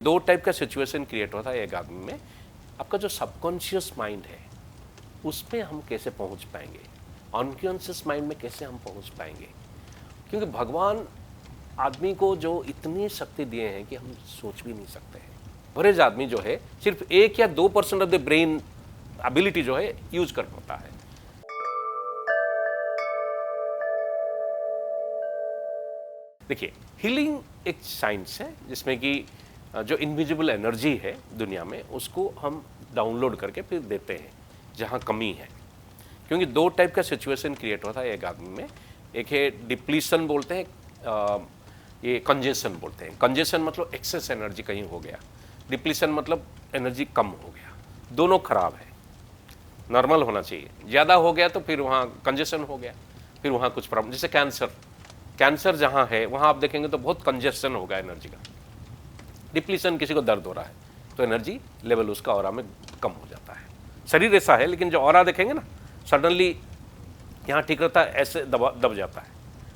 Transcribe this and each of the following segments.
दो टाइप का situation create होता है एक आदमी में। आपका जो सबकॉन्शियस माइंड है उसमें हम कैसे पहुंच पाएंगे, अनकॉन्शियस माइंड में कैसे हम पहुंच पाएंगे, क्योंकि भगवान आदमी को जो इतनी शक्ति दिए हैं कि हम सोच भी नहीं सकते हैं। एवरेज आदमी जो है सिर्फ 1 या 2% ऑफ द ब्रेन एबिलिटी जो है यूज कर पाता है। देखिए, हीलिंग एक साइंस है जिसमें कि जो इनविजिबल एनर्जी है दुनिया में उसको हम डाउनलोड करके फिर देते हैं जहाँ कमी है। क्योंकि दो टाइप का सिचुएशन क्रिएट होता है एक आदमी में। एक है डिप्लीशन बोलते हैं, ये कंजेशन बोलते हैं। कंजेशन मतलब एक्सेस एनर्जी कहीं हो गया, डिप्लीशन मतलब एनर्जी कम हो गया। दोनों खराब है, नॉर्मल होना चाहिए। ज़्यादा हो गया तो फिर वहाँ कंजेशन हो गया, फिर वहाँ कुछ प्रॉब्लम। जैसे कैंसर जहाँ है वहाँ आप देखेंगे तो बहुत कंजेशन होगा एनर्जी का। डिप्लीशन, किसी को दर्द हो रहा है तो एनर्जी लेवल उसका ऑरा में कम हो जाता है। शरीर ऐसा है, लेकिन जो ऑरा देखेंगे ना, सडनली यहाँ ठीक रहता है, ऐसे दब जाता है,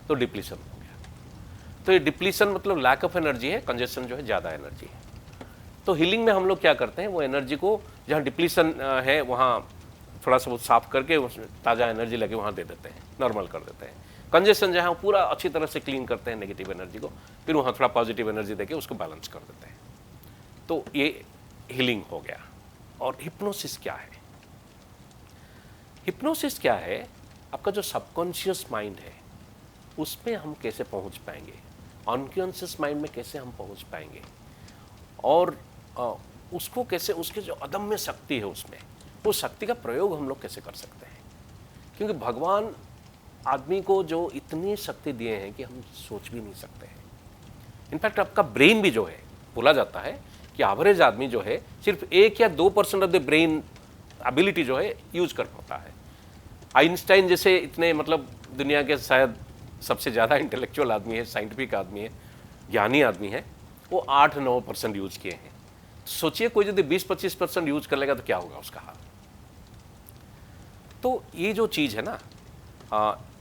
तो डिप्लीशन हो गया। तो ये डिप्लीशन मतलब लैक ऑफ एनर्जी है, कंजेशन जो है ज़्यादा एनर्जी है। तो हीलिंग में हम लोग क्या करते हैं, वो एनर्जी को जहाँ डिप्लीशन है वहाँ थोड़ा सा वो साफ करके उसमें ताज़ा एनर्जी लगे वहाँ दे देते हैं, नॉर्मल कर देते हैं। कंजेशन जहाँ पूरा अच्छी तरह से क्लीन करते हैं नेगेटिव एनर्जी को, फिर वहाँ थोड़ा पॉजिटिव एनर्जी देके उसको बैलेंस कर देते हैं। तो ये हीलिंग हो गया। और हिप्नोसिस क्या है? हिप्नोसिस क्या है? आपका जो सबकॉन्शियस माइंड है उसमें हम कैसे पहुँच पाएंगे, अनकॉन्शियस माइंड में कैसे हम पहुँच पाएंगे, और उसको कैसे, उसके जो अदम्य शक्ति है उसमें, वो शक्ति का प्रयोग हम लोग कैसे कर सकते हैं। क्योंकि भगवान आदमी को जो इतनी शक्ति दिए हैं कि हम सोच भी नहीं सकते हैं। इनफैक्ट आपका ब्रेन भी जो है, बोला जाता है कि एवरेज आदमी जो है सिर्फ 1 या 2% ऑफ द ब्रेन एबिलिटी जो है यूज कर पाता है। आइंस्टाइन जैसे इतने मतलब दुनिया के शायद सबसे ज़्यादा इंटेलेक्चुअल आदमी है, साइंटिफिक आदमी है, ज्ञानी आदमी है, वो 8-9% यूज किए हैं। सोचिए कोई यदि 20-25% यूज कर लेगा तो क्या होगा उसका हाल। तो ये जो चीज़ है ना,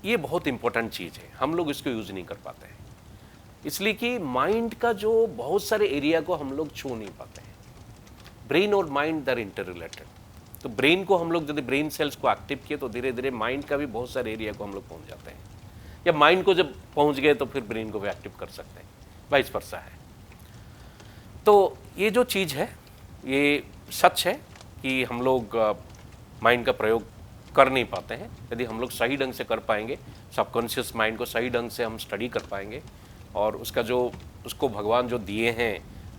ये बहुत इंपॉर्टेंट चीज़ है, हम लोग इसको यूज नहीं कर पाते हैं। इसलिए कि माइंड का जो बहुत सारे एरिया को हम लोग छू नहीं पाते हैं। ब्रेन और माइंड दर इंटर रिलेटेड। तो ब्रेन को हम लोग यदि ब्रेन सेल्स को एक्टिव किए तो धीरे धीरे माइंड का भी बहुत सारे एरिया को हम लोग पहुंच जाते हैं, या माइंड को जब पहुंच गए तो फिर ब्रेन को भी एक्टिव कर सकते हैं, वाइस वर्सा है। तो ये जो चीज़ है ये सच है कि हम लोग माइंड का प्रयोग कर नहीं पाते हैं। यदि हम लोग सही ढंग से कर पाएंगे, सबकॉन्शियस माइंड को सही ढंग से हम स्टडी कर पाएंगे, और उसका जो उसको भगवान जो दिए हैं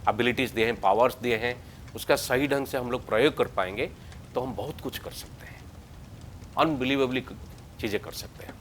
एबिलिटीज़ दिए हैं, पावर्स दिए हैं, उसका सही ढंग से हम लोग प्रयोग कर पाएंगे, तो हम बहुत कुछ कर सकते हैं, अनबिलीवेबली चीज़ें कर सकते हैं।